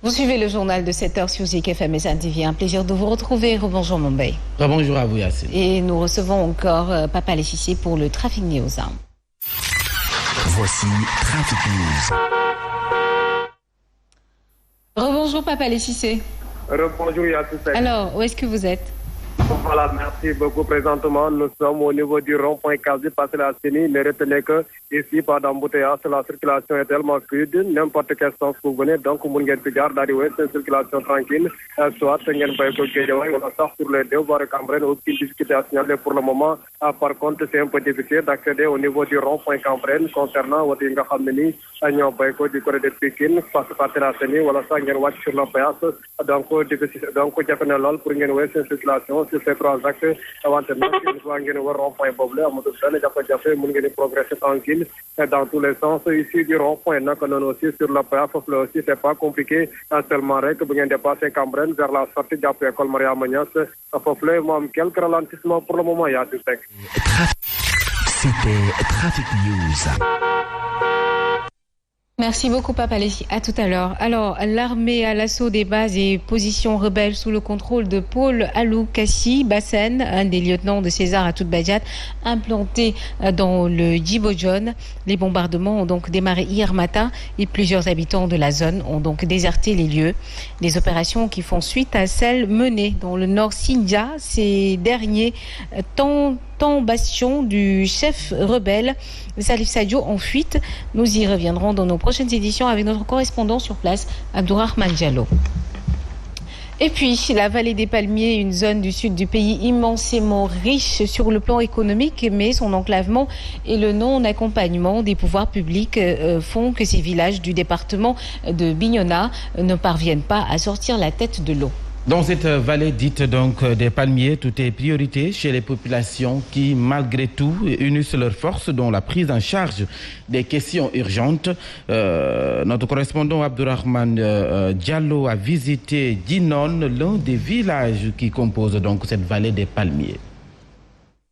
Vous suivez le journal de 7h sur Zik FM et Sen TV. Un plaisir de vous retrouver. Rebonjour Mumbai. Rebonjour à vous Yassine. Et nous recevons encore Papa Alé Cissé pour le Trafic News. Voici Trafic News. Rebonjour Papa Alé Cissé. Rebonjour Yassine. Alors, où est-ce que vous êtes? Voilà, merci beaucoup. Présentement, nous sommes au niveau du rond-point quasi passé la CENI. Ne retenez que ici, pas d'embouteillage, la circulation est tellement fluide. N'importe quel sens que vous venez, donc vous n'avez plus garde d'arriver, c'est une circulation tranquille. Soit vous n'avez pas on sort sur les deux voies de Cambrai, aucune difficulté à signaler pour le moment. Par contre, c'est un peu difficile d'accéder au niveau du rond-point Cambrai concernant votre Inga Khameni, Agnon Baïko du côté de Pékin, passe par la CENI, voilà ça, il y a une watch sur la péage. Donc, difficile. Donc, il y a pour une circulation. Ces trois axes avant de rond-point boblé, à mon tour, il progresser tranquille dans tous les sens. Ici, du rond-point, aussi sur la péage, aussi, c'est pas compliqué, seulement que vous avez dépassé Cambrai vers la sortie d'après l'école Maria Magnas. Il y a quelques ralentissements pour le moment, il y a du texte. C'était Trafic News. Merci beaucoup Papa Alé. À tout à l'heure. Alors, l'armée à l'assaut des bases et positions rebelles sous le contrôle de Paul Aloukassi Bassen, un des lieutenants de César Atoute-Badiate, implanté dans le Djibo-Djon. Les bombardements ont donc démarré hier matin et plusieurs habitants de la zone ont donc déserté les lieux. Des opérations qui font suite à celles menées dans le nord Sindia, ces derniers temps bastion du chef rebelle Salif Sadio en fuite. Nous y reviendrons dans nos prochaines éditions avec notre correspondant sur place, Abdourahmane Diallo. Et puis, la vallée des Palmiers, une zone du sud du pays immensément riche sur le plan économique, mais son enclavement et le non-accompagnement des pouvoirs publics font que ces villages du département de Bignona ne parviennent pas à sortir la tête de l'eau. Dans cette vallée dite donc des Palmiers, tout est priorité chez les populations qui, malgré tout, unissent leurs forces dans la prise en charge des questions urgentes. Notre correspondant Abdourahmane Diallo a visité Djinon, l'un des villages qui composent donc cette vallée des Palmiers.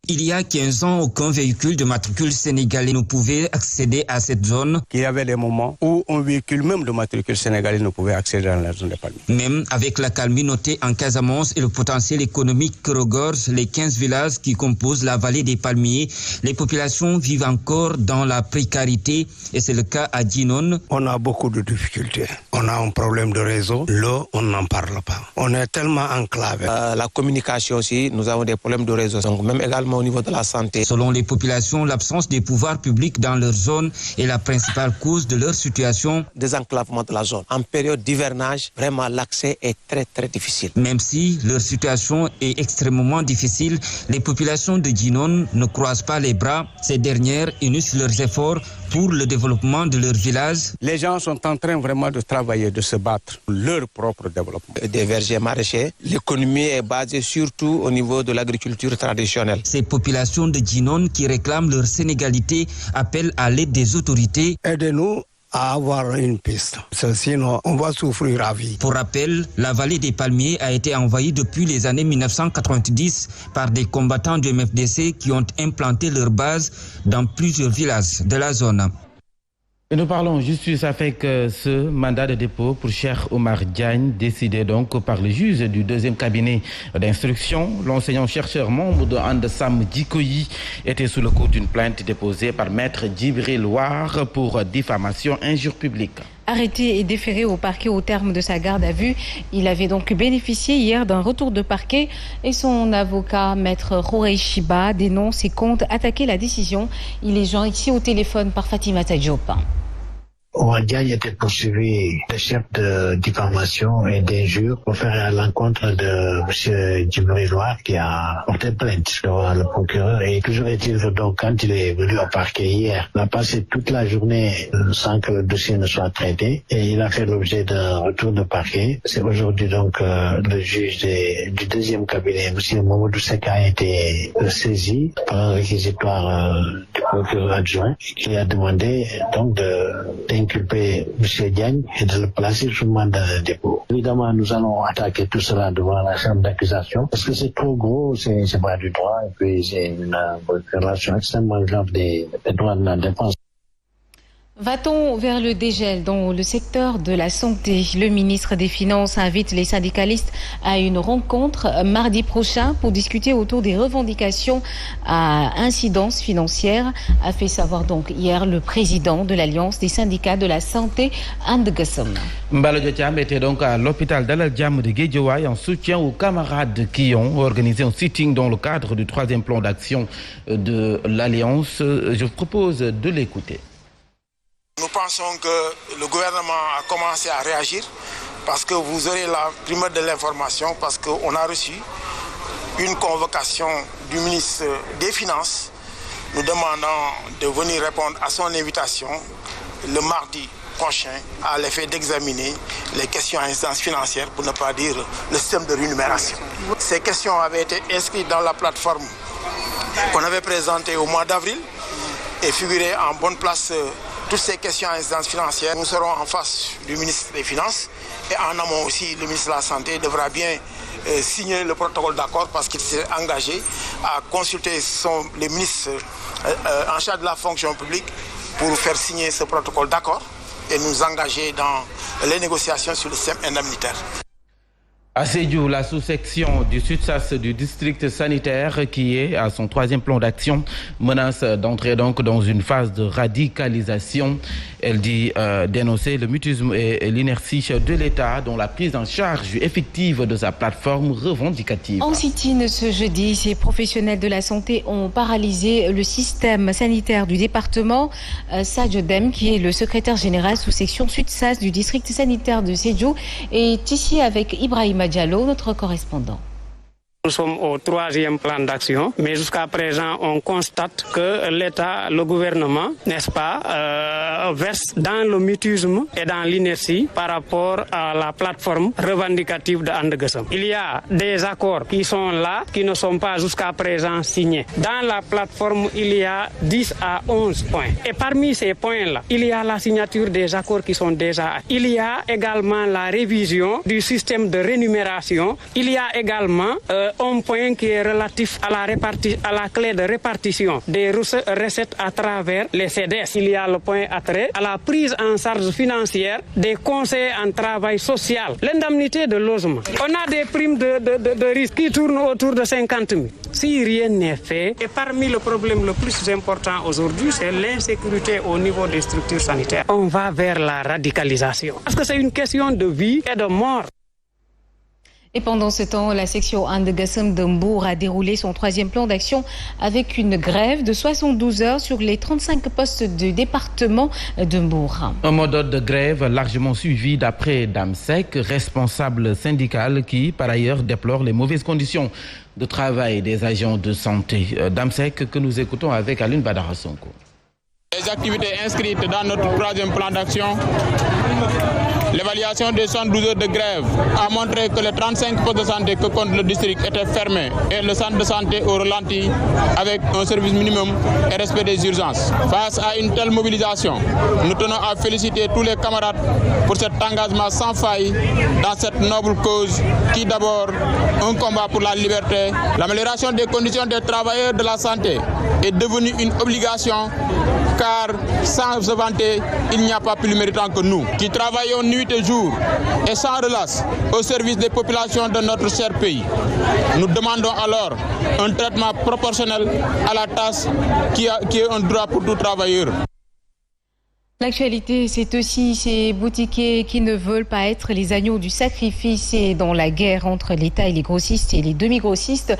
Il y a 15 ans, aucun véhicule de matricule sénégalais ne pouvait accéder à cette zone. Il y avait des moments où un véhicule même de matricule sénégalais ne pouvait accéder dans la zone des Palmiers. Même avec la calmie notée en Casamance et le potentiel économique que regorgent les 15 villages qui composent la vallée des Palmiers, les populations vivent encore dans la précarité et c'est le cas à Djinon. On a beaucoup de difficultés. On a un problème de réseau. L'eau, on n'en parle pas. On est tellement enclavé. La communication aussi, nous avons des problèmes de réseau. Donc même également au niveau de la santé. Selon les populations, l'absence des pouvoirs publics dans leur zone est la principale cause de leur situation. Désenclavement de la zone. En période d'hivernage, vraiment l'accès est très très difficile. Même si leur situation est extrêmement difficile, les populations de Djinon ne croisent pas les bras. Ces dernières unissent leurs efforts pour le développement de leur village. Les gens sont en train vraiment de travailler, de se battre pour leur propre développement. Des vergers maraîchers, l'économie est basée surtout au niveau de l'agriculture traditionnelle. Ces populations de Djinon qui réclament leur sénégalité appellent à l'aide des autorités. Aidez-nous à avoir une piste. Sinon, on va souffrir à vie. Pour rappel, la vallée des Palmiers a été envahie depuis les années 1990 par des combattants du MFDC qui ont implanté leur base dans plusieurs villages de la zone. Et nous parlons justice avec ce mandat de dépôt pour Cheikh Omar Diagne, décidé donc par le juge du deuxième cabinet d'instruction. L'enseignant-chercheur membre de Andesam Djikoyi était sous le coup d'une plainte déposée par maître Djibril Ouar pour diffamation, injure publique. Arrêté et déféré au parquet au terme de sa garde à vue, il avait donc bénéficié hier d'un retour de parquet et son avocat, maître Khorey Chiba, dénonce et compte attaquer la décision. Il est joint ici au téléphone par Fatima Diop. Omar Diagne était poursuivi de chef de diffamation et d'injure pour faire à l'encontre de M. Djibril Ouar qui a porté plainte devant le procureur. Et toujours est-il que donc quand il est venu au parquet hier, il a passé toute la journée sans que le dossier ne soit traité et il a fait l'objet d'un retour de parquet. C'est aujourd'hui donc le juge du deuxième cabinet, M. Mamadou Seka, a été saisi par un réquisitoire du procureur adjoint qui a demandé donc d'inculper M. Diagne et de le placer sous mandat de dépôt. Évidemment, nous allons attaquer tout cela devant la chambre d'accusation parce que c'est trop gros, c'est pas du droit et puis c'est une violation extrêmement grave des droits de la défense. Va-t-on vers le dégel dans le secteur de la santé? Le ministre des Finances invite les syndicalistes à une rencontre mardi prochain pour discuter autour des revendications à incidence financière, a fait savoir donc hier le président de l'Alliance des syndicats de la santé, And Gassam. Mballo Thiam était donc à l'hôpital Dalal Jamm de Guédiawaye en soutien aux camarades qui ont organisé un sitting dans le cadre du 3e plan d'action de l'Alliance. Je vous propose de l'écouter. Nous pensons que le gouvernement a commencé à réagir parce que vous aurez la primeur de l'information, parce qu'on a reçu une convocation du ministre des Finances nous demandant de venir répondre à son invitation le mardi prochain à l'effet d'examiner les questions à instance financière, pour ne pas dire le système de rémunération. Ces questions avaient été inscrites dans la plateforme qu'on avait présentée au mois d'avril et figuraient en bonne place. Toutes ces questions à instance financière, nous serons en face du ministre des Finances et en amont aussi le ministre de la Santé devra bien signer le protocole d'accord parce qu'il s'est engagé à consulter les ministres en charge de la fonction publique pour faire signer ce protocole d'accord et nous engager dans les négociations sur le système indemnitaire. À Sédhiou, la sous-section du SUTSAS du district sanitaire qui est à son 3e plan d'action menace d'entrer donc dans une phase de radicalisation. Elle dit dénoncer le mutisme et l'inertie de l'État dans la prise en charge effective de sa plateforme revendicative. En sit-in ce jeudi, ces professionnels de la santé ont paralysé le système sanitaire du département. Sadio Dem, qui est le secrétaire général sous-section SUTSAS du district sanitaire de Sédhiou, est ici avec Ibrahima Diallo, notre correspondant. Nous sommes au 3e plan d'action, mais jusqu'à présent, on constate que l'État, le gouvernement, n'est-ce pas, verse dans le mutisme et dans l'inertie par rapport à la plateforme revendicative de And Gassam. Il y a des accords qui sont là, qui ne sont pas jusqu'à présent signés. Dans la plateforme, il y a 10 à 11 points. Et parmi ces points-là, il y a la signature des accords qui sont déjà. Il y a également la révision du système de rémunération. Il y a également un point qui est relatif à la clé de répartition des recettes à travers les CDS. Il y a le point attrait à la prise en charge financière des conseils en travail social, l'indemnité de logement. On a des primes de risque qui tournent autour de 50 000. Si rien n'est fait, et parmi le problème le plus important aujourd'hui, c'est l'insécurité au niveau des structures sanitaires. On va vers la radicalisation. Parce que c'est une question de vie et de mort. Et pendant ce temps, la section And Gassam de Mbour a déroulé son 3e plan d'action avec une grève de 72 heures sur les 35 postes du département de Mbour. Un mode de grève largement suivi d'après Damsek, responsable syndical qui, par ailleurs, déplore les mauvaises conditions de travail des agents de santé. Damsek que nous écoutons avec Alioune Badara Sonko. Les activités inscrites dans notre 3e plan d'action, l'évaluation des 112 heures de grève a montré que les 35 postes de santé que compte le district étaient fermés et le centre de santé au ralenti avec un service minimum et respect des urgences. Face à une telle mobilisation, nous tenons à féliciter tous les camarades pour cet engagement sans faille dans cette noble cause qui d'abord un combat pour la liberté. L'amélioration des conditions des travailleurs de la santé est devenue une obligation car sans se vanter, il n'y a pas plus méritant que nous, qui travaillons nuit et jour et sans relâche au service des populations de notre cher pays. Nous demandons alors un traitement proportionnel à la tâche qui est un droit pour tout travailleur. L'actualité, c'est aussi ces boutiquiers qui ne veulent pas être les agneaux du sacrifice et dans la guerre entre l'État et les grossistes et les demi-grossistes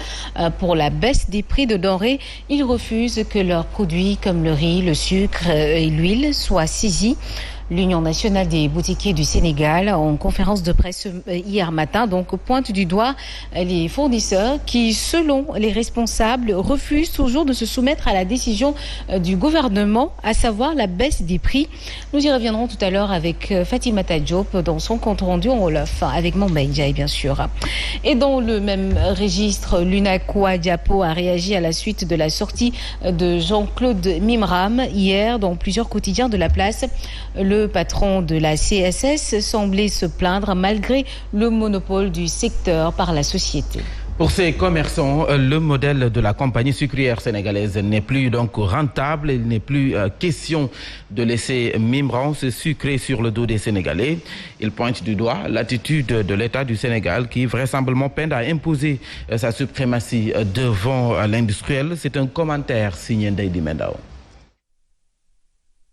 pour la baisse des prix de denrées. Ils refusent que leurs produits comme le riz, le sucre et l'huile soient saisis. L'Union nationale des boutiquiers du Sénégal, en conférence de presse hier matin, donc pointe du doigt les fournisseurs qui, selon les responsables, refusent toujours de se soumettre à la décision du gouvernement, à savoir la baisse des prix. Nous y reviendrons tout à l'heure avec Fatimata Diop dans son compte rendu en Wolof, avec Mombay Ndiaye bien sûr. Et dans le même registre, l'UNACOIS Diapo a réagi à la suite de la sortie de Jean-Claude Mimram hier dans plusieurs quotidiens de la place. Le patron de la CSS semblait se plaindre malgré le monopole du secteur par la société. Pour ces commerçants, le modèle de la compagnie sucrière sénégalaise n'est plus donc rentable. Il n'est plus question de laisser Mimran se sucrer sur le dos des Sénégalais. Il pointe du doigt l'attitude de l'État du Sénégal qui vraisemblablement peine à imposer sa suprématie devant l'industriel. C'est un commentaire signé Ndeye Mendao.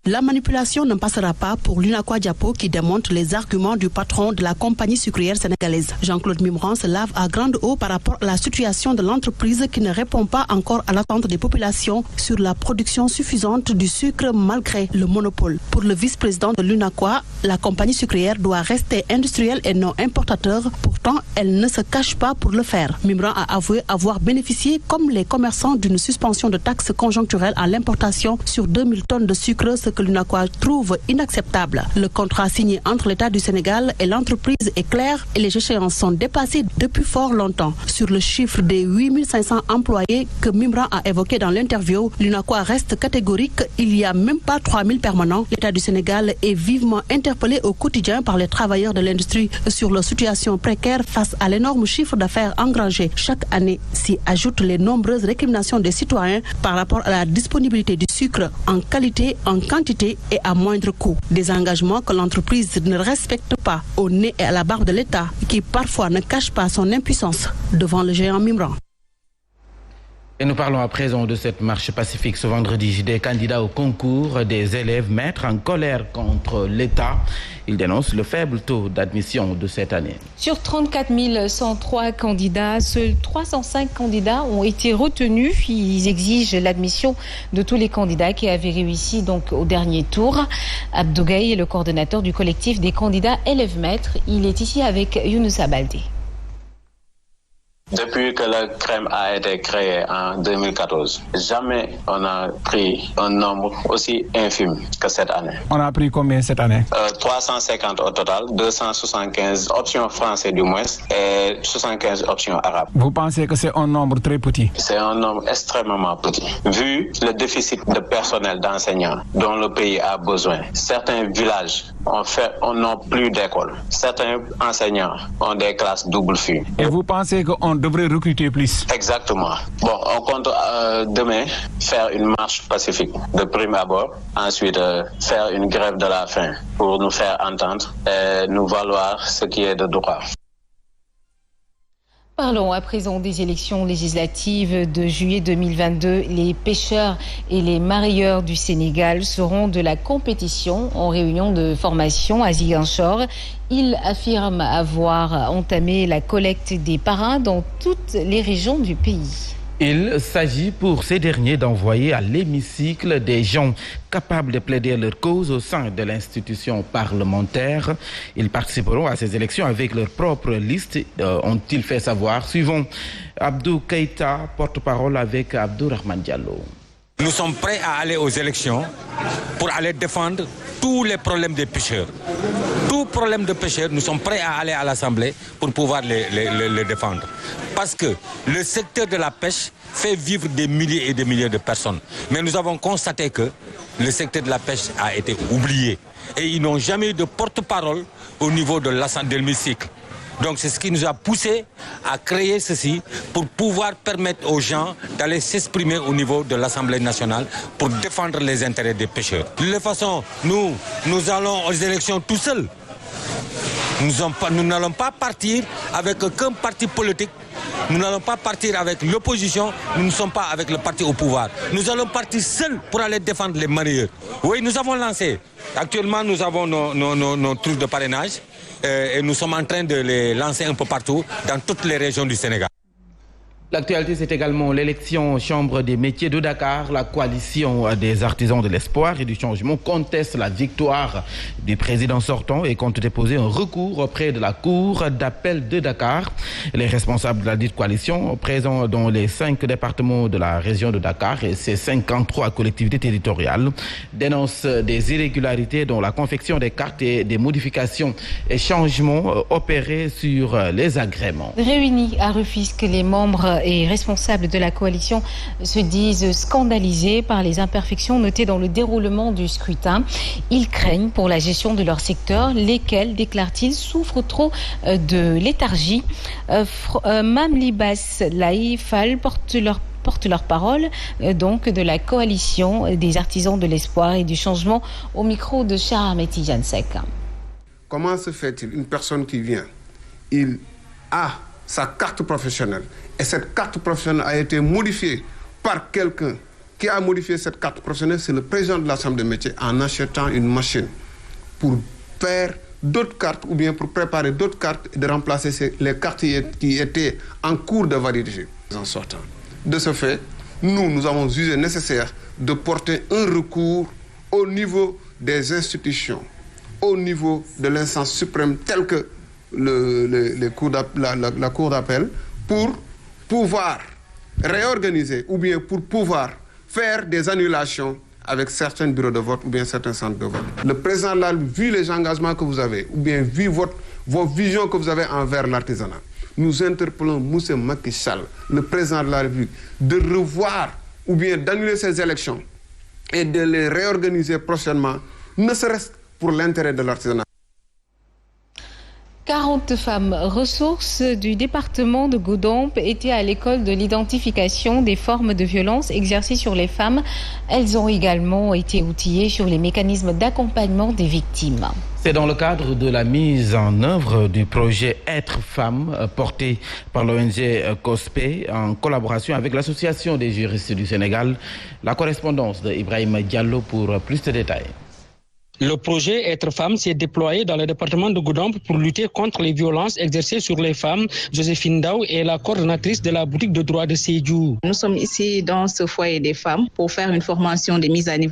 La manipulation ne passera pas pour l'UNACOIS Diapo qui démontre les arguments du patron de la compagnie sucrière sénégalaise. Jean-Claude Mimran se lave à grande eau par rapport à la situation de l'entreprise qui ne répond pas encore à l'attente des populations sur la production suffisante du sucre malgré le monopole. Pour le vice-président de l'UNACOIS, la compagnie sucrière doit rester industrielle et non importateur. Pourtant, elle ne se cache pas pour le faire. Mimran a avoué avoir bénéficié, comme les commerçants, d'une suspension de taxes conjoncturelles à l'importation sur 2000 tonnes de sucre, ce que l'UNACOIS trouve inacceptable. Le contrat signé entre l'État du Sénégal et l'entreprise est clair et les échéances sont dépassées depuis fort longtemps. Sur le chiffre des 8500 employés que Mimran a évoqué dans l'interview, l'UNACOIS reste catégorique. Il n'y a même pas 3000 permanents. L'État du Sénégal est vivement interpellé au quotidien par les travailleurs de l'industrie sur leur situation précaire face à l'énorme chiffre d'affaires engrangé chaque année. S'y ajoutent les nombreuses récriminations des citoyens par rapport à la disponibilité du sucre en qualité, en quantité et à moindre coût. Des engagements que l'entreprise ne respecte pas au nez et à la barbe de l'État qui parfois ne cache pas son impuissance devant le géant Mimran. Et nous parlons à présent de cette marche pacifique ce vendredi des candidats au concours, des élèves maîtres en colère contre l'État. Ils dénoncent le faible taux d'admission de cette année. Sur 34 103 candidats, seuls 305 candidats ont été retenus. Ils exigent l'admission de tous les candidats qui avaient réussi donc au dernier tour. Abdou Gaye est le coordonnateur du collectif des candidats élèves maîtres. Il est ici avec Younoussa Baldé. Depuis que le CREM a été créé en 2014, jamais on a pris un nombre aussi infime que cette année. On a pris combien cette année? 350 au total, 275 options français du moins et 75 options arabes. Vous pensez que c'est un nombre très petit? C'est un nombre extrêmement petit. Vu le déficit de personnel d'enseignants dont le pays a besoin, certains villages n'ont plus d'école. Certains enseignants ont des classes double fil. Et vous pensez qu'on devrait recruter plus? Exactement. Bon, on compte demain faire une marche pacifique de prime abord, ensuite faire une grève de la faim pour nous faire entendre et nous valoir ce qui est de droit. Parlons à présent des élections législatives de juillet 2022. Les pêcheurs et les mareyeurs du Sénégal seront de la compétition en réunion de formation à Ziguinchor. Ils affirment avoir entamé la collecte des parrains dans toutes les régions du pays. Il s'agit pour ces derniers d'envoyer à l'hémicycle des gens capables de plaider leur cause au sein de l'institution parlementaire. Ils participeront à ces élections avec leur propre liste, ont-ils fait savoir. Suivons Abdou Keïta, porte-parole avec Abdourahmane Diallo. Nous sommes prêts à aller aux élections pour aller défendre tous les problèmes des pêcheurs. Tout problème de pêcheurs, nous sommes prêts à aller à l'Assemblée pour pouvoir les défendre. Parce que le secteur de la pêche fait vivre des milliers et des milliers de personnes. Mais nous avons constaté que le secteur de la pêche a été oublié. Et ils n'ont jamais eu de porte-parole au niveau de l'hémicycle. Donc c'est ce qui nous a poussé à créer ceci pour pouvoir permettre aux gens d'aller s'exprimer au niveau de l'Assemblée nationale pour défendre les intérêts des pêcheurs. De toute façon, nous allons aux élections tout seuls. Nous n'allons pas partir avec aucun parti politique. Nous n'allons pas partir avec l'opposition. Nous ne sommes pas avec le parti au pouvoir. Nous allons partir seuls pour aller défendre les mareyeurs. Oui, nous avons lancé. Actuellement, nous avons nos trucs de parrainage. Et nous sommes en train de les lancer un peu partout, dans toutes les régions du Sénégal. L'actualité, c'est également l'élection Chambre des métiers de Dakar. La coalition des artisans de l'espoir et du changement conteste la victoire du président sortant et compte déposer un recours auprès de la Cour d'appel de Dakar. Les responsables de la dite coalition, présents dans les 5 départements de la région de Dakar et ses 53 collectivités territoriales, dénoncent des irrégularités dans la confection des cartes et des modifications et changements opérés sur les agréments. Réunis à Rufisque, les membres et responsables de la coalition se disent scandalisés par les imperfections notées dans le déroulement du scrutin. Ils craignent pour la gestion de leur secteur, lesquels, déclarent-ils, souffrent trop de léthargie. Mam Libas Laïfal porte leur parole donc de la coalition des artisans de l'espoir et du changement au micro de Charles Jansek. Comment se fait-il une personne qui vient, il a sa carte professionnelle et cette carte professionnelle a été modifiée par quelqu'un qui a modifié cette carte professionnelle, c'est le président de la Chambre des métiers en achetant une machine pour faire d'autres cartes ou bien pour préparer d'autres cartes et de remplacer les cartes qui étaient en cours de validité en sortant. De ce fait, nous avons jugé nécessaire de porter un recours au niveau des institutions, au niveau de l'instance suprême telle que la Cour d'appel pour pouvoir réorganiser ou bien pour pouvoir faire des annulations avec certains bureaux de vote ou bien certains centres de vote. Le président là, vu les engagements que vous avez ou bien vu vos visions que vous avez envers l'artisanat, nous interpellons M. Macky Sall, le président de la République, de revoir ou bien d'annuler ces élections et de les réorganiser prochainement, ne serait-ce pour l'intérêt de l'artisanat. 40 femmes ressources du département de Goudomp étaient à l'école de l'identification des formes de violence exercées sur les femmes. Elles ont également été outillées sur les mécanismes d'accompagnement des victimes. C'est dans le cadre de la mise en œuvre du projet Être Femme porté par l'ONG COSPE en collaboration avec l'Association des juristes du Sénégal. La correspondance de Ibrahima Diallo pour plus de détails. Le projet Être Femme s'est déployé dans le département de Goudomp pour lutter contre les violences exercées sur les femmes. Joséphine Daou est la coordonnatrice de la boutique de droit de Sédhiou. Nous sommes ici dans ce foyer des femmes pour faire une formation de mise à niveau